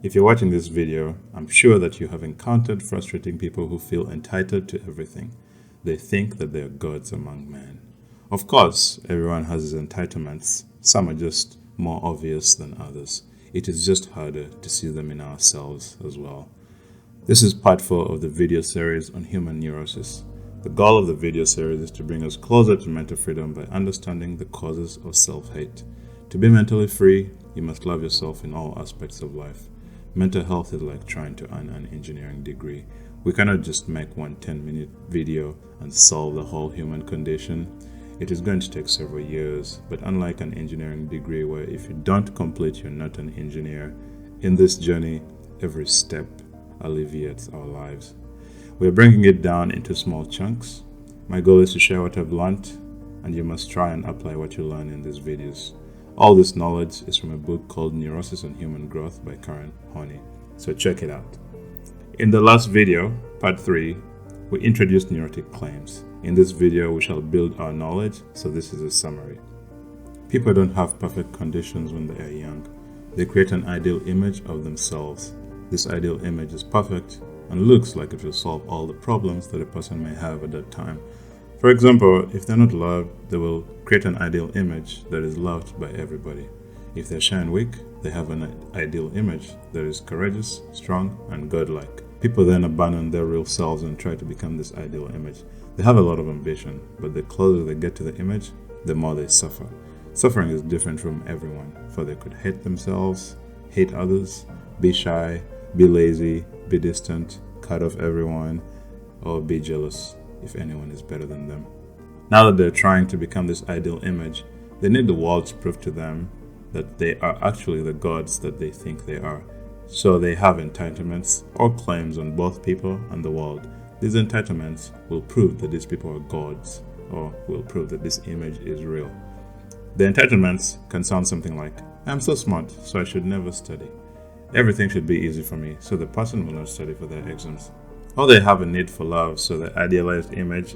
If you're watching this video, I'm sure that you have encountered frustrating people who feel entitled to everything. They think that they are gods among men. Of course, everyone has his entitlements. Some are just more obvious than others. It is just harder to see them in ourselves as well. This is part 4 of the video series on human neurosis. The goal of the video series is to bring us closer to mental freedom by understanding the causes of self-hate. To be mentally free, you must love yourself in all aspects of life. Mental health is like trying to earn an engineering degree. We cannot just make one 10-minute video and solve the whole human condition. It is going to take several years, but unlike an engineering degree where if you don't complete, you're not an engineer, in this journey, every step alleviates our lives. We're bringing it down into small chunks. My goal is to share what I've learned, and you must try and apply what you learn in these videos. All this knowledge is from a book called Neurosis and Human Growth by Karen Horney, so check it out. In the last video, part 3, we introduced neurotic claims. In this video, we shall build our knowledge, so this is a summary. People don't have perfect conditions when they are young. They create an ideal image of themselves. This ideal image is perfect and looks like it will solve all the problems that a person may have at that time. For example, if they're not loved, they will create an ideal image that is loved by everybody. If they're shy and weak, they have an ideal image that is courageous, strong, and godlike. People then abandon their real selves and try to become this ideal image. They have a lot of ambition, but the closer they get to the image, the more they suffer. Suffering is different from everyone, for they could hate themselves, hate others, be shy, be lazy, be distant, cut off everyone, or be jealous if anyone is better than them. Now that they're trying to become this ideal image, they need the world to prove to them that they are actually the gods that they think they are. So they have entitlements or claims on both people and the world. These entitlements will prove that these people are gods, or will prove that this image is real. The entitlements can sound something like, I'm so smart, so I should never study. Everything should be easy for me, so the person will not study for their exams. Or they have a need for love, so the idealized image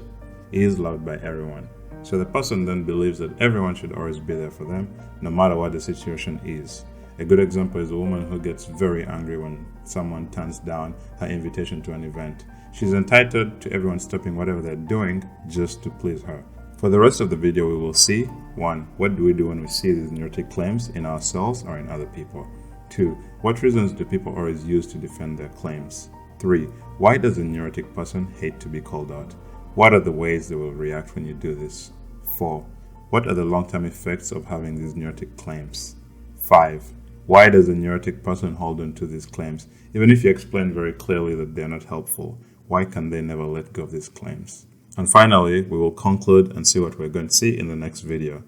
is loved by everyone. So the person then believes that everyone should always be there for them, no matter what the situation is. A good example is a woman who gets very angry when someone turns down her invitation to an event. She's entitled to everyone stopping whatever they're doing just to please her. For the rest of the video, we will see 1. What do we do when we see these neurotic claims in ourselves or in other people? 2. What reasons do people always use to defend their claims? 3. Why does a neurotic person hate to be called out? What are the ways they will react when you do this? 4. What are the long-term effects of having these neurotic claims? 5. Why does a neurotic person hold on to these claims? Even if you explain very clearly that they are not helpful, why can they never let go of these claims? And finally, we will conclude and see what we're going to see in the next video.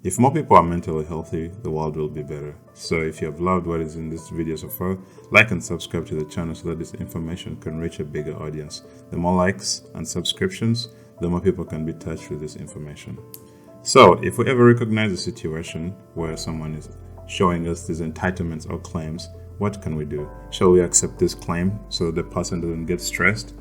If more people are mentally healthy, the world will be better. So if you have loved what is in this video so far, like and subscribe to the channel so that this information can reach a bigger audience. The more likes and subscriptions, the more people can be touched with this information. So if we ever recognize a situation where someone is showing us these entitlements or claims, what can we do? Shall we accept this claim so that the person doesn't get stressed?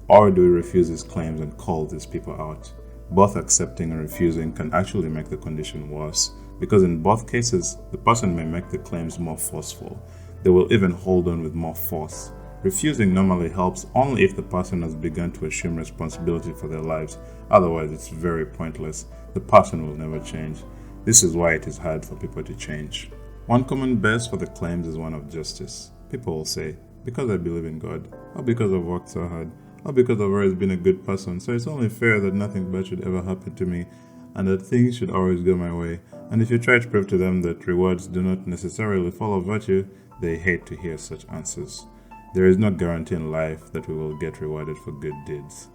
Or do we refuse these claims and call these people out? Both accepting and refusing can actually make the condition worse, because in both cases, the person may make the claims more forceful. They will even hold on with more force. Refusing normally helps only if the person has begun to assume responsibility for their lives. Otherwise, it's very pointless. The person will never change. This is why it is hard for people to change. One common base for the claims is one of justice. People will say, because I believe in God, or because I've worked so hard, or because I've always been a good person, so it's only fair that nothing bad should ever happen to me, and that things should always go my way. And if you try to prove to them that rewards do not necessarily follow virtue, they hate to hear such answers. There is no guarantee in life that we will get rewarded for good deeds.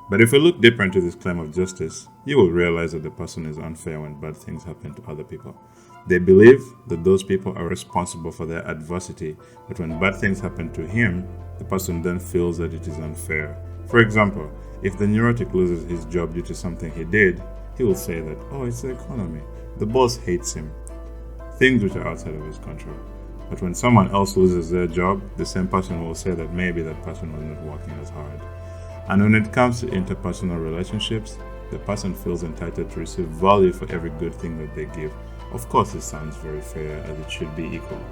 But if we look deeper into this claim of justice, you will realize that the person is unfair when bad things happen to other people. They believe that those people are responsible for their adversity, but when bad things happen to him, the person then feels that it is unfair. For example, if the neurotic loses his job due to something he did, he will say that, oh, it's the economy. The boss hates him. Things which are outside of his control. But when someone else loses their job, the same person will say that maybe that person was not working as hard. And when it comes to interpersonal relationships, the person feels entitled to receive value for every good thing that they give. Of course, it sounds very fair as it should be equal.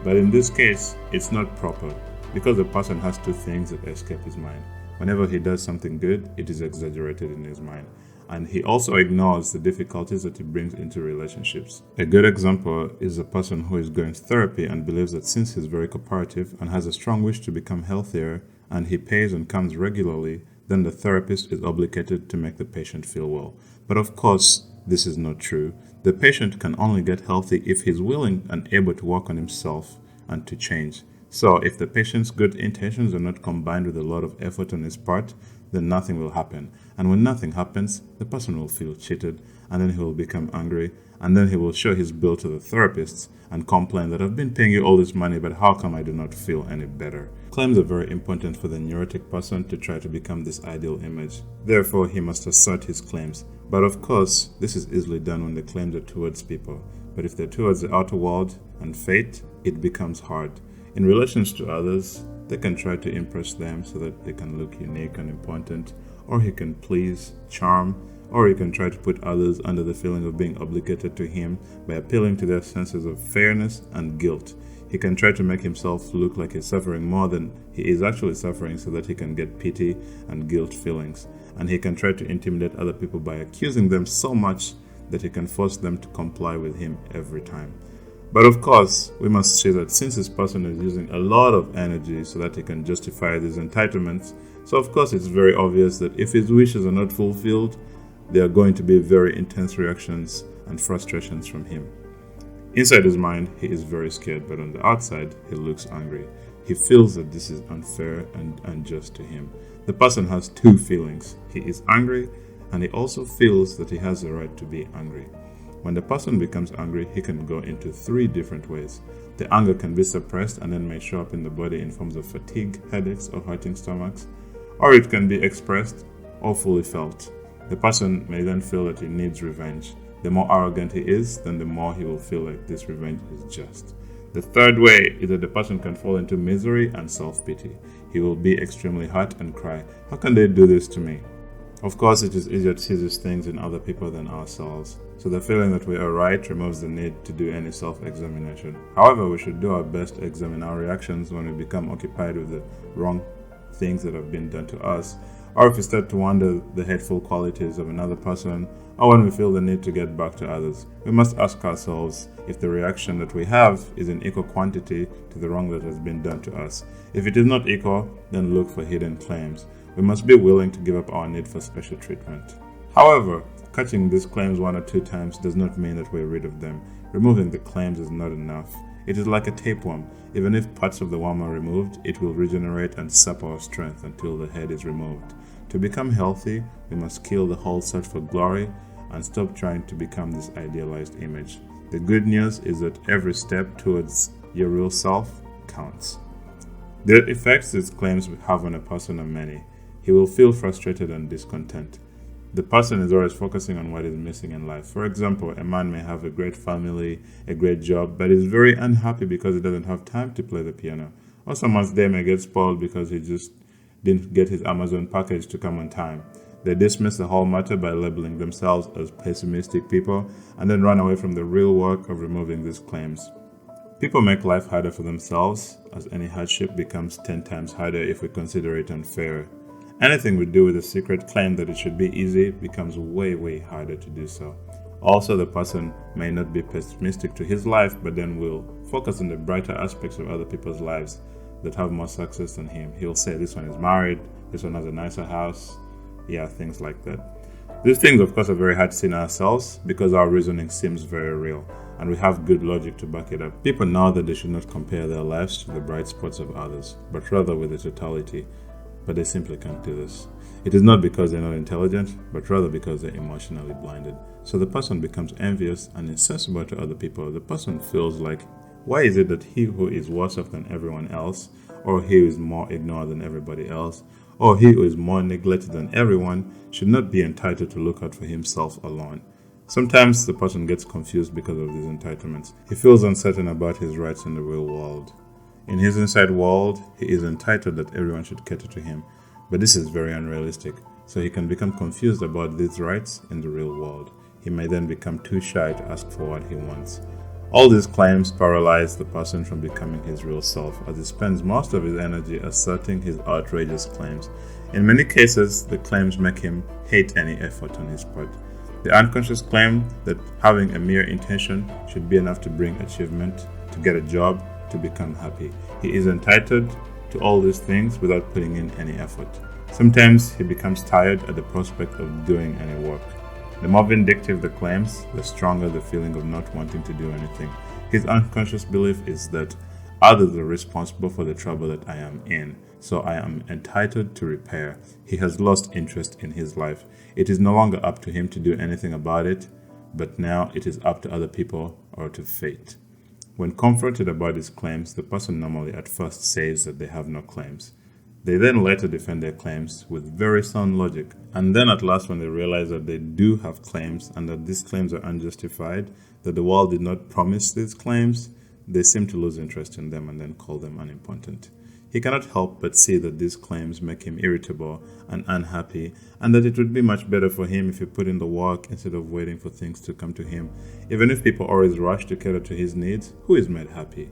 But in this case, it's not proper because the person has two things that escape his mind. Whenever he does something good, it is exaggerated in his mind. And he also ignores the difficulties that he brings into relationships. A good example is a person who is going to therapy and believes that since he's very cooperative and has a strong wish to become healthier and he pays and comes regularly, then the therapist is obligated to make the patient feel well. But of course, this is not true. The patient can only get healthy if he's willing and able to work on himself and to change. So, if the patient's good intentions are not combined with a lot of effort on his part, then nothing will happen. And when nothing happens, the person will feel cheated, and then he will become angry, and then he will show his bill to the therapists and complain that I've been paying you all this money, but how come I do not feel any better? Claims are very important for the neurotic person to try to become this ideal image. Therefore, he must assert his claims. But of course, this is easily done when the claims are towards people. But if they're towards the outer world and fate, it becomes hard. In relations to others, they can try to impress them so that they can look unique and important, or he can please, charm, or he can try to put others under the feeling of being obligated to him by appealing to their senses of fairness and guilt. He can try to make himself look like he's suffering more than he is actually suffering so that he can get pity and guilt feelings. And he can try to intimidate other people by accusing them so much that he can force them to comply with him every time. But of course, we must see that since this person is using a lot of energy so that he can justify these entitlements, so of course it's very obvious that if his wishes are not fulfilled, there are going to be very intense reactions and frustrations from him. Inside his mind, he is very scared, but on the outside, he looks angry. He feels that this is unfair and unjust to him. The person has two feelings. He is angry, and he also feels that he has the right to be angry. When the person becomes angry, he can go into three different ways. The anger can be suppressed and then may show up in the body in forms of fatigue, headaches, or hurting stomachs, or it can be expressed or fully felt. The person may then feel that he needs revenge. The more arrogant he is, then the more he will feel like this revenge is just. The third way is that the person can fall into misery and self-pity. He will be extremely hurt and cry, "How can they do this to me?" Of course, it is easier to see these things in other people than ourselves. So the feeling that we are right removes the need to do any self-examination. However, we should do our best to examine our reactions when we become occupied with the wrong things that have been done to us, or if we start to wonder the hateful qualities of another person, or when we feel the need to get back to others. We must ask ourselves if the reaction that we have is in equal quantity to the wrong that has been done to us. If it is not equal, then look for hidden claims. We must be willing to give up our need for special treatment. However, catching these claims one or two times does not mean that we're rid of them. Removing the claims is not enough. It is like a tapeworm. Even if parts of the worm are removed, it will regenerate and sap our strength until the head is removed. To become healthy, we must kill the whole search for glory and stop trying to become this idealized image. The good news is that every step towards your real self counts. The effects these claims have on a person are many. He will feel frustrated and discontent. The person is always focusing on what is missing in life. For example, a man may have a great family, a great job, but is very unhappy because he doesn't have time to play the piano. Or someone's day may get spoiled because he just didn't get his Amazon package to come on time. They dismiss the whole matter by labeling themselves as pessimistic people and then run away from the real work of removing these claims. People make life harder for themselves, as any hardship becomes 10 times harder if we consider it unfair. Anything we do with a secret claim that it should be easy becomes way harder to do so. Also, the person may not be pessimistic to his life, but then will focus on the brighter aspects of other people's lives that have more success than him. He'll say, this one is married, this one has a nicer house, things like that. These things, of course, are very hard to see in ourselves because our reasoning seems very real and we have good logic to back it up. People know that they should not compare their lives to the bright spots of others, but rather with the totality. But they simply can't do this. It is not because they're not intelligent, but rather because they're emotionally blinded. So the person becomes envious and insensible to other people. The person feels like, why is it that he who is worse off than everyone else, or he who is more ignored than everybody else, or he who is more neglected than everyone, should not be entitled to look out for himself alone? Sometimes the person gets confused because of these entitlements. He feels uncertain about his rights in the real world. In his inside world, he is entitled that everyone should cater to him, but this is very unrealistic, so he can become confused about these rights in the real world. he may then become too shy to ask for what he wants. All these claims paralyze the person from becoming his real self, as he spends most of his energy asserting his outrageous claims. In many cases, the claims make him hate any effort on his part. The unconscious claim that having a mere intention should be enough to bring achievement, to get a job, to become happy. He is entitled to all these things without putting in any effort. Sometimes he becomes tired at the prospect of doing any work. The more vindictive the claims, the stronger the feeling of not wanting to do anything. His unconscious belief is that others are responsible for the trouble that I am in, so I am entitled to repair. He has lost interest in his life. It is no longer up to him to do anything about it, but now it is up to other people or to fate. When confronted about his claims, the person normally at first says that they have no claims. They then later defend their claims with very sound logic. And then at last, when they realize that they do have claims and that these claims are unjustified, that the world did not promise these claims, they seem to lose interest in them and then call them unimportant. He cannot help but see that these claims make him irritable and unhappy, and that it would be much better for him if he put in the work instead of waiting for things to come to him. Even if people always rush to cater to his needs, who is made happy?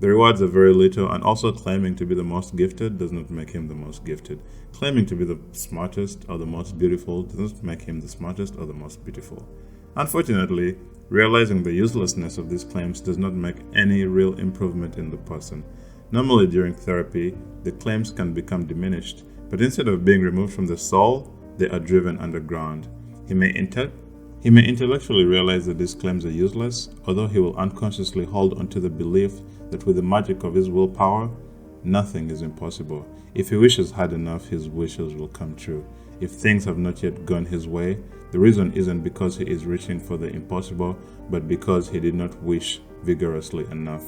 The rewards are very little, and also claiming to be the most gifted does not make him the most gifted. Claiming to be the smartest or the most beautiful does not make him the smartest or the most beautiful. Unfortunately, realizing the uselessness of these claims does not make any real improvement in the person. Normally during therapy, the claims can become diminished, but instead of being removed from the soul, they are driven underground. He may intellectually realize that these claims are useless, although he will unconsciously hold onto the belief that with the magic of his willpower, nothing is impossible. If he wishes hard enough, his wishes will come true. If things have not yet gone his way, the reason isn't because he is reaching for the impossible, but because he did not wish vigorously enough.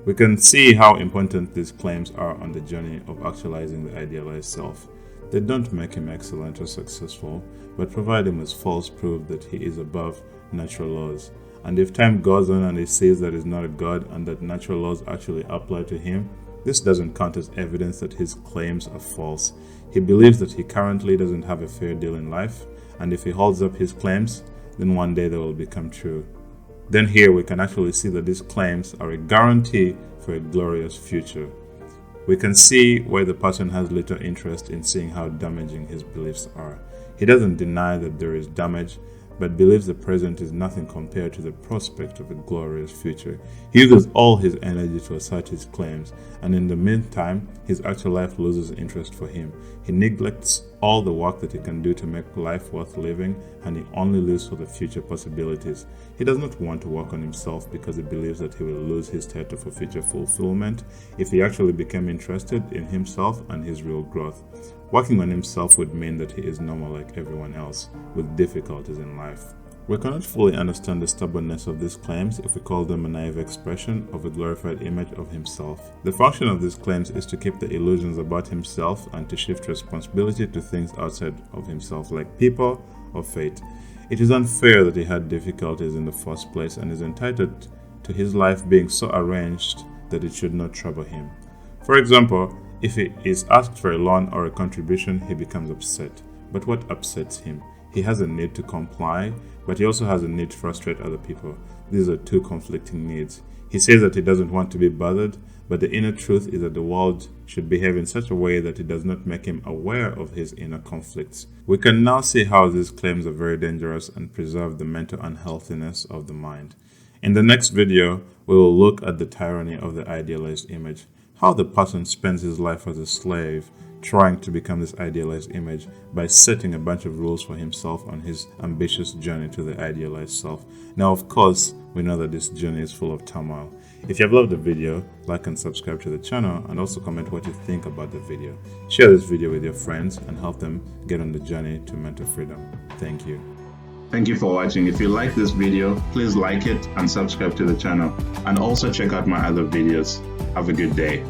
We can see how important these claims are on the journey of actualizing the idealized self. They don't make him excellent or successful, but provide him with false proof that he is above natural laws. And if time goes on and he sees that he's not a god and that natural laws actually apply to him, this doesn't count as evidence that his claims are false. He believes that he currently doesn't have a fair deal in life, and if he holds up his claims, then one day they will become true. Then here we can actually see that these claims are a guarantee for a glorious future. We can see why the person has little interest in seeing how damaging his beliefs are. He doesn't deny that there is damage, but believes the present is nothing compared to the prospect of a glorious future. He uses all his energy to assert his claims, and in the meantime, his actual life loses interest for him. He neglects all the work that he can do to make life worth living, and he only lives for the future possibilities. He does not want to work on himself because he believes that he will lose his status for future fulfillment if he actually became interested in himself and his real growth. Working on himself would mean that he is normal like everyone else, with difficulties in life. We cannot fully understand the stubbornness of these claims if we call them a naive expression of a glorified image of himself. The function of these claims is to keep the illusions about himself and to shift responsibility to things outside of himself, like people or fate. It is unfair that he had difficulties in the first place and is entitled to his life being so arranged that it should not trouble him. For example, if he is asked for a loan or a contribution, he becomes upset. But what upsets him? He has a need to comply, but he also has a need to frustrate other people. These are two conflicting needs. He says that he doesn't want to be bothered, but the inner truth is that the world should behave in such a way that it does not make him aware of his inner conflicts. We can now see how these claims are very dangerous and preserve the mental unhealthiness of the mind. In the next video, we will look at the tyranny of the idealized image. How the person spends his life as a slave, trying to become this idealized image by setting a bunch of rules for himself on his ambitious journey to the idealized self. Now, of course, we know that this journey is full of turmoil. If you have loved the video, like and subscribe to the channel, and also comment what you think about the video. Share this video with your friends and help them get on the journey to mental freedom. Thank you. Thank you for watching. If you like this video, please like it and subscribe to the channel. And also check out my other videos. Have a good day.